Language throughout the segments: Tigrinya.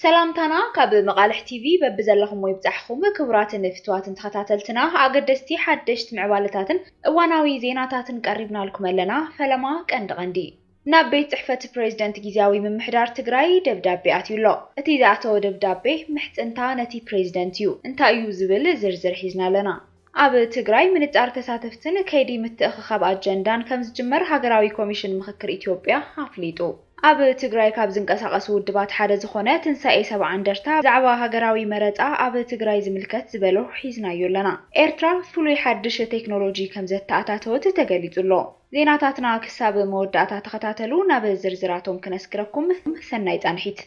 سلامتنا كاب مقالح تيفي ببزلخم ويبزحخم كبرات نفتوات تخاتلتنا أقدستي حدشت معوالتاتن واناوي زيناتاتن قربنا لكم لنا فلما كند غندي نابيت صحفة بريزيدنت جيزاوي من محدار تقراي دبدابي اتيولو اتي ذاتو دبدابي محت انتا نتي بريزيدنت يو انتا يوزبل زرزر حيزنا لنا اب تقراي من اتار تساتفتن كيدي متأخخاب اجندان كمز جمر هاقراوي كوميشن مخكر إثيوبيا هافليتو اب تግራይ ካብ ዝንቀሳቀሱ ውድባት ሓደ ዝኾነ ትንሳኤ ሰብዓ እንደርታ ዛዕባ ሃገራዊ መረፃ ኣብ ትግራይ ዝምልከት ዝበሎ ሒዝናዮ ኣለና ኤርትራ ፍሉይ ሓድሽ ቴክኖሎጂ ከም ዘተኣታተወት ተገሊጹሎ ዜናታትና ክሳብ መወዳእታ ተኸታተሉ ናብ ዝርዝራቶም ክነስክረኩም ሰናይ ጻንሒት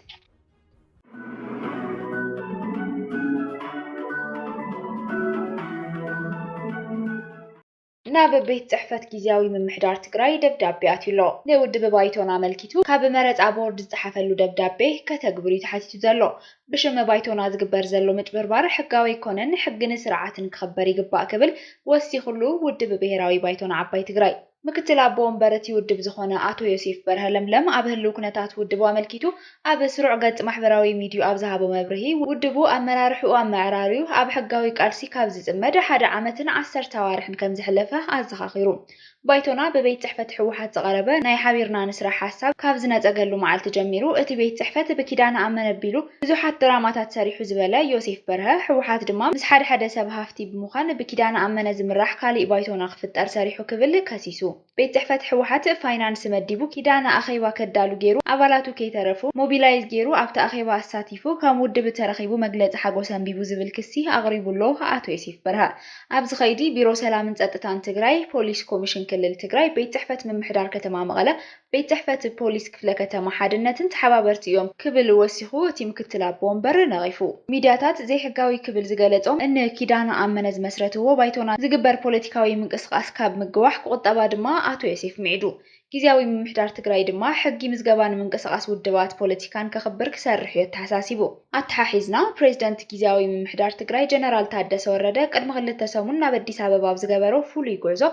ናብ ቤት ጽሕፈት ጊዜያዊ ምምሕዳር ትግራይ ደብዳቤ ኣትዩሎ ንውድብ ባይቶና መልኪቱ ካብ መረፃ ቦርድ ዝጸሓፈሉ ደብዳቤ ከተግብሩ ተሓቲቱ ዘሎ ብሽም ባይቶና ዝግበር ዘሎ ምጭብርባር ሕጋዊ ይኮነን ሕግን ስርዓትን ክኽበር ይግባእ ክብል ወሲኹሉ ውድብ ብሄራዊ ባይቶና ዓባይ ትግራይ ምክትል አቦ ወንበረቲ ውድብ ዝኾነ አቶ ዮሴፍ በርሀ ለምለም ኣብ ህሉ ኩነታት ውድቡ ኣመልኪቱ ኣብ ስሩዕ ገጽ ማሕበራዊ ሚድያ ኣብ ዝሃቦ መብርሂ ውድቡ ኣመራርሕኡ ኣመዕራርዩ ኣብ ሕጋዊ ቃልሲ ካብ ዝጽመድ 1 ዓመትን 10 ኣዋርሕን ከም ዝሕለፈ ኣዘኻኺሩ ባይቶና በቤት ጽሕፈት ሕወሓት ዝቐረበ ናይ ሓቢርና ንስራሕ ሓሳብ ካብ ዝነጸገሉ መዓልቲ ጀሚሩ እቲ ቤት ጽሕፈት በኪዳን ኣመነቢሉ ብዙሓት ድራማታት ሰሪሑ ዝበለ ዮሴፍ በርሀ ሕወሓት ድማ ምስ ሓደ ሰብ ሃፍቲ ብምዃን በኪዳን ኣመነ ዝምራሕ ካሊእ ባይቶና ክፍጠር ሰሪሑ ክብል ከሲሱ ቤት ጽሕፈት ሕወሓት ፋይናንስ መዲቡ ኪዳና ኣኼባ ከዳሉ ገይሩ ኣባላቱ ከይተረፉ ሞቢላይዝ ገይሩ ኣብቲ ኣኼባ ኣሳቲፉ ከም ውድብ ተረኺቡ መግለጺ ሓጎስ ኣንቢቡ ዝብል ክሲ ኣቕሪቡሎ ኣቶ ዮሴፍ በርሀ ኣብዚ ኸይዲ ቢሮ ሰላምን ጸጥታን ትግራይ ፖሊስ ኮሚሽን ክልል ትግራይ ቤት ጽሕፈት ምምሕዳር ከተማ መቐለ ቤት ጽሕፈት ፖሊስ ክፍለ ከተማ ሓድነትን ተሓባበርቲ እዮም ክብል ወሲኹ እቲ ምክትል አቦ ወንበር ነቒፉ ሚድያታት ዘይሕጋዊ ክብል ዝገለጾም እን ኪዳና ኣመነ ዝመስረትዎ ባይቶና ዝግበር ፖለቲካዊ ምንቅስቓስ ካብ ምግዋሕ ቁጠባ ድማ አቶ ዮሴፍ ሚዕዱ ጊዜያዊ ምምሕዳር ትግራይ ድማ ሕጊ ምዝገባን ምንቅስቓስ ውድባት ፖለቲካን ከኽብር ክሰርሕ እዩ ተሓሳሲቡ ኣተሓሒዝና ፕሬዝደንት ጊዜያዊ ምምሕዳር ትግራይ ጀነራል ታደሰ ወረደ ቅድሚ 2 ሰሙን ናብ አዲስ ኣበባ ዝገበሮ ፍሉይ ጉዕዞ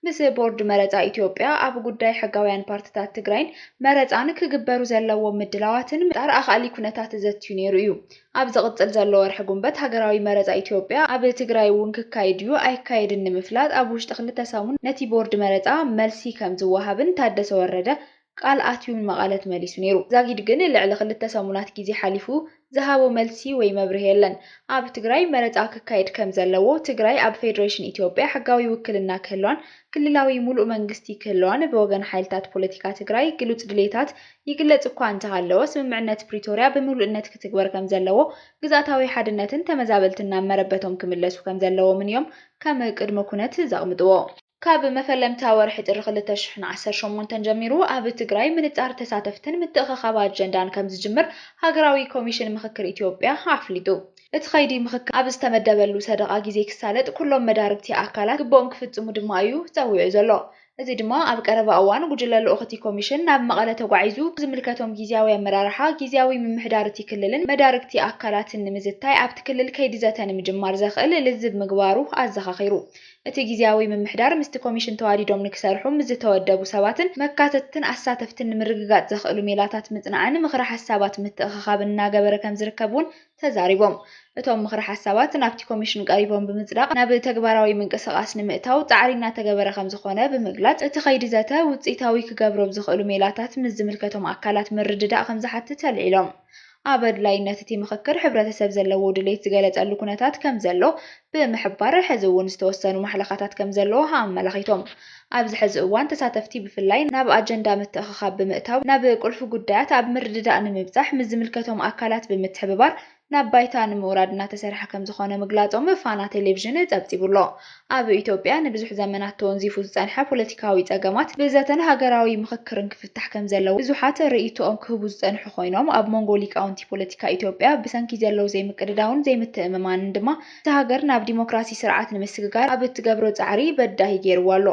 ምስ ቦርድ መረፃ ኢትዮጵያ ኣብ ጉዳይ ሕጋውያን ፓርቲታት ትግራይን መረፃን ክግበሩ ዘለዎም ምድላዋትን ምጣር ኣኻሊ ኩነታት ዘትዩ ነይሩ እዩ ኣብ ዝቕጽል ዘሎ ወርሒ ጉንበት ሃገራዊ መረፃ ኢትዮጵያ ኣብ ትግራይ እውን ክካየድ እዩ ኣይካየድን ንምፍላጥ ኣብ ውሽጢ 2 ሰሙን ነቲ ቦርድ መረፃ መልሲ ከም ዝወሃብን ታደሰ ወረደ ቃል ኣትዩን መቐለት መሊሱ ነይሩ ዛጊድ ግን ልዕሊ 2 ሰሙናት ግዜ ሓሊፉ ዝሃቦ መልሲ ወይ መብርሂ የለን ኣብ ትግራይ መረፃ ክካየድ ከም ዘለዎ ትግራይ ኣብ ፌደሬሽን ኢትዮጵያ ሕጋዊ ውክልና ክህልዋን ክልላዊ ሙሉእ መንግስቲ ክህልዋን ብወገን ሓይልታት ፖለቲካ ትግራይ ግሉጽ ድሌታት ይግለጽ እኳ እንተሃለወ ስምምዕነት ፕሪቶሪያ ብምሉእነት ክትግበር ከም ዘለዎ ግዛታዊ ሓድነትን ተመዛበልትን መረበቶም ክምለሱ ከም ዘለዎም እዮም ከም ቅድመ ኩነት ዘቕምጥዎ ካብ መፈለምታ ወርሒ ጥሪ 2018 ጀሚሩ ኣብ ትግራይ ምንጻር ተሳተፍትን ምትእኽኻብ ኣጀንዳን ከም ዝጅምር ሃገራዊ ኮሚሽን ምክክር ኢትዮጵያ ኣፍሊጡ እቲ ኸይዲ ምክክር ኣብ ዝተመደበሉ ሰደቓ ግዜ ክሳለጥ ኩሎም መዳርግቲ ኣካላት ግቦም ክፍጽሙ ድማ እዩ ፀዊዑ ዘሎ እዚ ድማ ኣብ ቀረባ እዋን ጉጅለ ልኡኽቲ ኮሚሽን ናብ መቐለ ተጓዒዙ ዝምልከቶም ጊዜያዊ ኣመራርሓ ጊዜያዊ ምምሕዳር እቲ ክልልን መዳርግቲ ኣካላትን ንምዝታይ ኣብቲ ክልል ከይዲ ዘተ ንምጅማር ዘኽእል ልዝብ ምግባሩ ኣዘኻኺሩ እቲ ጊዜያዊ ምምሕዳር ምስቲ ኮሚሽን ተዋዲዶም ንክሰርሑ ዝተወደቡ ሰባትን መካተትን ኣሳተፍትን ንምርግጋጽ ዘኽእሉ ሜላታት ምጽናዕን ምኽሪ ሓሳባት ምትእኽኻብ እናገበረ ከም ዝርከቡን ተዛሪቦም እቶም ምኽሪ ሓሳባት ናብቲ ኮሚሽን ቀሪቦም ብምጽዳቕ ናብ ተግባራዊ ምንቅስቓስ ንምእታው ጻዕሪ እናተገበረ ከም ዝኾነ ብምግላጽ እቲ ኸይዲ ዘተ ውጽኢታዊ ክገብሮ ብዝኽእሉ ሜላታት ምስ ዝምልከቶም ኣካላት ምርድዳእ ከም ዝሓትት ኣልዒሎም ኣብ ኣድላይነት እቲ ምክክር ሕብረተሰብ ዘለዎ ድሌት ዝገለጸሉ ኩነታት ከም ዘሎ ብምሕባር ሕዚ እውን ዝተወሰኑ ማሕለኻታት ከም ዘለዎ ኣመላኺቶም ኣብዚ ሕዚ እዋን ተሳተፍቲ ብፍላይ ናብ ኣጀንዳ ምትእኽኻብ ብምእታው ናብ ቁልፊ ጉዳያት ኣብ ምርድዳእ ንምብጻሕ ምስ ዝምልከቶም ኣካላት ብምትሕብባር ናብ ባይታ ንምውራድ እናተሰርሐ ከም ዝኾነ ምግላጾም ፋና ቴሌቪዥን ጸብጺቡሎ ኣብ ኢትዮጵያ ንብዙሕ ዘመናት ተወንዚፉ ዝጸንሐ ፖለቲካዊ ጸገማት ብዘተን ሃገራዊ ምክክርን ክፍታሕ ከም ዘለዎ ብዙሓት ርእይቶኦም ክህቡ ዝጸንሑ ኮይኖም ኣብ ሞንጎ ሊቃውንቲ ፖለቲካ ኢትዮጵያ ብሰንኪ ዘለው ዘይምቅድዳውን ዘይምትእምማንን ድማ እቲ ሃገር ናብ ዲሞክራሲ ስርዓት ንምስግጋር ኣብ እትገብሮ ጻዕሪ በዳሂ ገይርዎ ኣሎ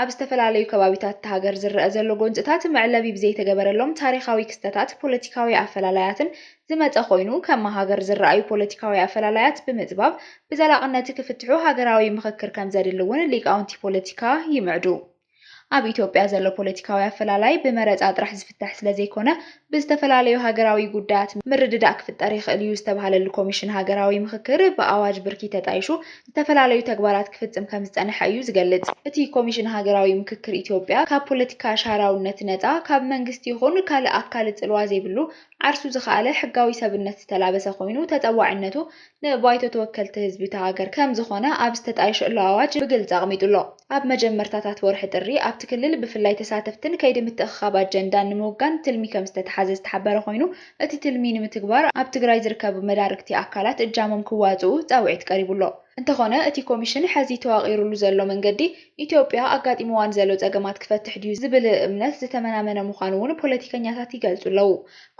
ኣብ ዝተፈላለዩ ከባቢታት ሃገር ዝረአ ዘሎ ጎንፅታት መዕለቢ ብዘይተገበረሎም ታሪኻዊ ክስተታት ፖለቲካዊ ኣፈላላያትን ዝመፀ ኮይኑ ከም ሃገር ዝረኣዩ ፖለቲካዊ ኣፈላላያት ብምጥባብ ብዘላቕነት ክፍትሑ ሃገራዊ ምክክር ከም ዘድሊ እውን ሊቃውንቲ ፖለቲካ ይምዕዱ ኣብ ኢትዮጵያ ዘሎ ፖለቲካዊ ኣፈላላይ ብመረፃ ጥራሕ ዝፍታሕ ስለ ዘይኮነ ብዝተፈላለዩ ሃገራዊ ጉዳያት ምርድዳእ ክፍጠር ይኽእል እዩ ዝተባሃለሉ ኮሚሽን ሃገራዊ ምክክር ብኣዋጅ ብርኪ ተጣይሹ ዝተፈላለዩ ተግባራት ክፍጽም ከም ዝጸንሐ እዩ ዝገልጽ። እቲ ኮሚሽን ሃገራዊ ምክክር ኢትዮጵያ ካብ ፖለቲካ ሻራውነት ነፃ ካብ መንግስቲ ይኹን ካልእ ኣካል ጽልዋ ዘይብሉ ዓርሱ ዝኸኣለ ሕጋዊ ሰብነት ዝተላበሰ ኮይኑ ተጠዋዕነቱ ንባይቶ ተወከልቲ ህዝቢ ተሃገር ከም ዝኾነ ኣብ ዝተጣይሸሉ ኣዋጅ ብግልጽ ኣቕሚጡሎ። ኣብ መጀመርታታት ወርሒ ጥሪ ኣብቲ ክልል ብፍላይ ተሳተፍትን ከይዲ ምትእኽኻብ ኣጀንዳ ንምውጋን ትልሚ ከም ዝተተሓዘ ዝተሓበረ ኮይኑ እቲ ትልሚ ንምትግባር ኣብ ትግራይ ዝርከቡ መዳርግቲ ኣካላት እጃሞም ክዋጽኡ ጻውዒት ቀሪቡሎ። እንተኾነ እቲ ኮሚሽን ሕዚ ተዋቒሩሉ ዘሎ መንገዲ ኢትዮጵያ ኣጋጢምዋን ዘሎ ጸገማት ክፈትሕ ድዩ ዝብል እምነት ዝተመናመነ ምዃኑ እውን ፖለቲከኛታት ይገልጹ ኣለዉ።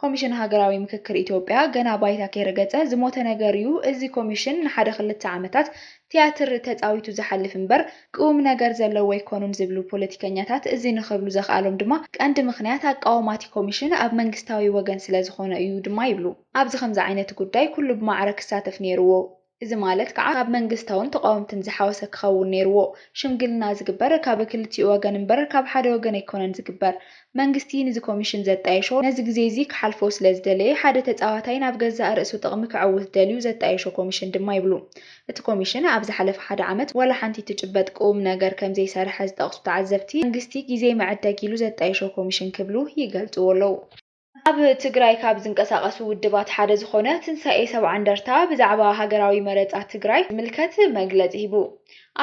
ኮሚሽን ሃገራዊ ምክክር ኢትዮጵያ ገና ባይታ ከይረገጸ ዝሞተ ነገር እዩ። እዚ ኮሚሽን ንሓደ 2 ዓመታት ቲያትር ተጻዊቱ ዝሓልፍ እምበር ቅውም ነገር ዘለዎ ኣይኮኑን ዝብሉ ፖለቲከኛታት እዚ ንኽብሉ ዘኽኣሎም ድማ ቀንዲ ምኽንያት ኣቃዋማቲ ኮሚሽን ኣብ መንግስታዊ ወገን ስለ ዝኾነ እዩ ድማ ይብሉ። ኣብዚ ከምዚ ዓይነት ጉዳይ ኩሉ ብማዕረ ክሳተፍ ነይርዎ። እዚ ማለት ከዓ ካብ መንግስታውን ተቃወምትን ዝሓወሰ ክኸውን ነይርዎ። ሽምግልና ዝግበር ካብ ክልቲኡ ወገን እምበር ካብ ሓደ ወገን ኣይኮነን ዝግበር። መንግስቲ ነዚ ኮሚሽን ዘጣየሾ ነዚ ግዜ እዚ ክሓልፎ ስለ ዝደለየ ሓደ ተጻዋታይ ናብ ገዛእ ርእሱ ጥቕሚ ክዕውት ደልዩ ዘጣየሾ ኮሚሽን ድማ ይብሉ። እቲ ኮሚሽን ኣብ ዝሓለፈ ሓደ ዓመት ወላ ሓንቲ ትጭበጥ ቅውም ነገር ከም ዘይሰርሐ ዝጠቕሱ ተዓዘብቲ መንግስቲ ግዜ መዕደግ ኢሉ ዘጣየሾ ኮሚሽን ክብሉ ይገልጽዎ ኣለዉ። ኣብ ትግራይ ካብ ዝንቀሳቐሱ ውድባት ሓደ ዝኾነ ትንሳኤ ሰብዓ እንደርታ ብዛዕባ ሃገራዊ መረፃ ትግራይ ምልከት መግለፂ ሂቡ።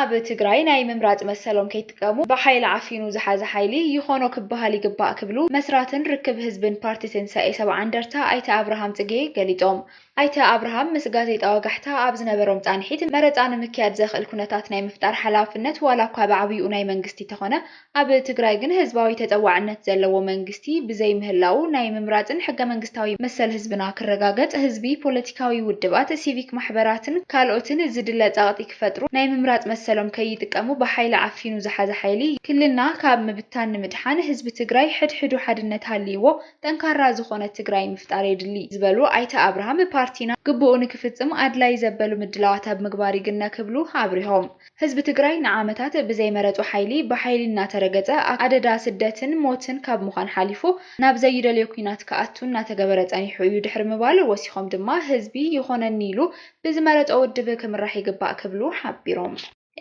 ኣብ ትግራይ ናይ ምምራፅ መሰሎም ከይጥቀሙ ብሓይሊ ዓፊኑ ዝሓዘ ሓይሊ ይኾኖ ክበሃል ይግባእ ክብሉ መስራትን ርክብ ህዝብን ፓርቲ ትንሳኤ ሰብዓ እንደርታ ኣይተ ኣብርሃም ጽጌ ገሊጦም። ኣይተ ኣብርሃም ምስ ጋዜጣ ወጋሕታ ኣብ ዝነበሮም ጻንሒት መረፃ ንምክያድ ዘኽእል ኩነታት ናይ ምፍጣር ሓላፍነት ዋላ እኳ ብዓብይኡ ናይ መንግስቲ ተኾነ ኣብ ትግራይ ግን ህዝባዊ ተጠዋዕነት ዘለዎ መንግስቲ ብዘይ ምህላው ናይ ምምራፅን ሕገ መንግስታዊ መሰል ህዝብና ክረጋገጽ ህዝቢ ፖለቲካዊ ውድባት ሲቪክ ማሕበራትን ካልኦትን ዝድለ ጸቕጢ ክፈጥሩ ናይ ምምራፅ መሰሎም ከይጥቀሙ ብሓይሊ ዓፊኑ ዝሓዘ ሓይሊ ክልልና ካብ ምብታን ንምድሓን ህዝቢ ትግራይ ሕድሕዱ ሓድነት ሃልይዎ ጠንካራ ዝኾነ ትግራይ ምፍጣር የድሊ ዝበሉ ኣይተ ኣብርሃም ፓርቲና ግቡኡ ንክፍጽም ኣድላይ ዘበሉ ምድላዋት ኣብ ምግባር ይግነ ክብሉ ኣብሪሆም። ህዝቢ ትግራይ ንዓመታት ብዘይ መረፁ ሓይሊ ብሓይሊ እናተረገጸ ኣደዳ ስደትን ሞትን ካብ ምዃን ሓሊፉ ናብ ዘይደልዮ ኩናት ከኣቱ እናተገበረ ጸኒሑ እዩ ድሕሪ ምባል ወሲኾም ድማ ህዝቢ ይኾነኒ ኢሉ ብዝመረፆ ውድብ ክምራሕ ይግባእ ክብሉ ሓቢሮም።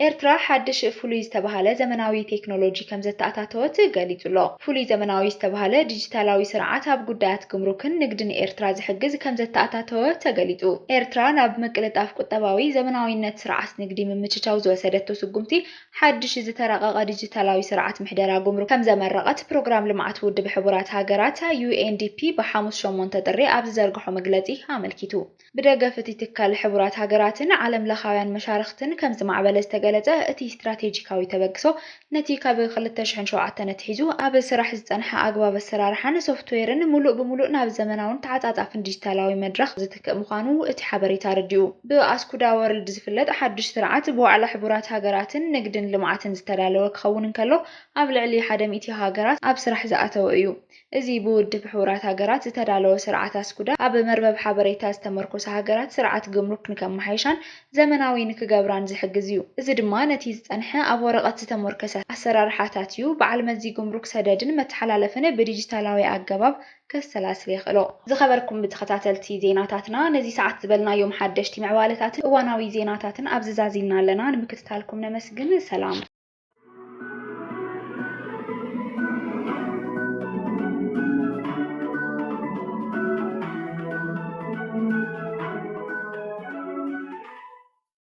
ኤርትራ ሓድሽ ፍሉይ ዝተባሃለ ዘመናዊ ቴክኖሎጂ ከም ዘተኣታተወት ገሊጹሎ። ፍሉይ ዘመናዊ ዝተባሃለ ዲጂታላዊ ስርዓት ኣብ ጉዳያት ግምሩክን ንግድን ኤርትራ ዝሕግዝ ከም ዘተኣታተወ ተገሊጹ። ኤርትራ ናብ ምቅልጣፍ ቁጠባዊ ዘመናዊነት ስርዓት ንግዲ ምምችቻው ዝወሰደቶ ስጉምቲ ሓድሽ ዝተረቐቐ ዲጂታላዊ ስርዓት ምሕደራ ግምሩክ ከም ዘመረቐት ፕሮግራም ልምዓት ውድብ ሕቡራት ሃገራት UNDP ብሓሙስ 8 ጥሪ ኣብ ዝዘርግሖ መግለጺ ኣመልኪቱ። ብደገፍ እቲ ትካል ሕቡራት ሃገራትን ዓለም ለኻውያን መሻርክትን ከም ዝማዕበለ ገለጸ እቲ ስትራቴጂካዊ ተበግሶ ነቲ ካብ 2007 ነትሒዙ ኣብ ስራሕ ዝጸንሐ ኣግባብ ኣሰራርሓን ሶፍትዌርን ሙሉእ ብሙሉእ ናብ ዘመናውን ተዓጻጻፍን ዲጂታላዊ መድረኽ ዝትክእ ምዃኑ እቲ ሓበሬታ ረዲኡ። ብኣስኩዳ ወርልድ ዝፍለጥ ሓድሽ ስርዓት ብዋዕላ ሕቡራት ሃገራትን ንግድን ልምዓትን ዝተዳለወ ክኸውን እንከሎ ኣብ ልዕሊ 100 ሃገራት ኣብ ስራሕ ዝኣተወ እዩ። እዚ ብውድብ ሕቡራት ሃገራት ዝተዳለወ ስርዓት ኣስኩዳ ኣብ መርበብ ሓበሬታ ዝተመርኮሰ ሃገራት ስርዓት ግምሩክ ንከመሓይሻን ዘመናዊ ንክገብራን ዝሕግዝ እዩ። እዚ ድማ ነቲ ዝጸንሐ ኣብ ወረቐት ዝተመርኮሰ ኣሰራርሓታት እዩ በዓል መዚ ግምሩክ ሰደድን መተሓላለፍን ብዲጂታላዊ ኣገባብ ከሰላስል ይኽእሎ። ዝኸበርኩም ብተኸታተልቲ ዜናታትና ነዚ ሰዓት ዝበልናዮም ሓደሽቲ ምዕባለታትን እዋናዊ ዜናታትን ኣብዚ ዛዚልና ኣለና። ንምክትታልኩም ነመስግን። ሰላም።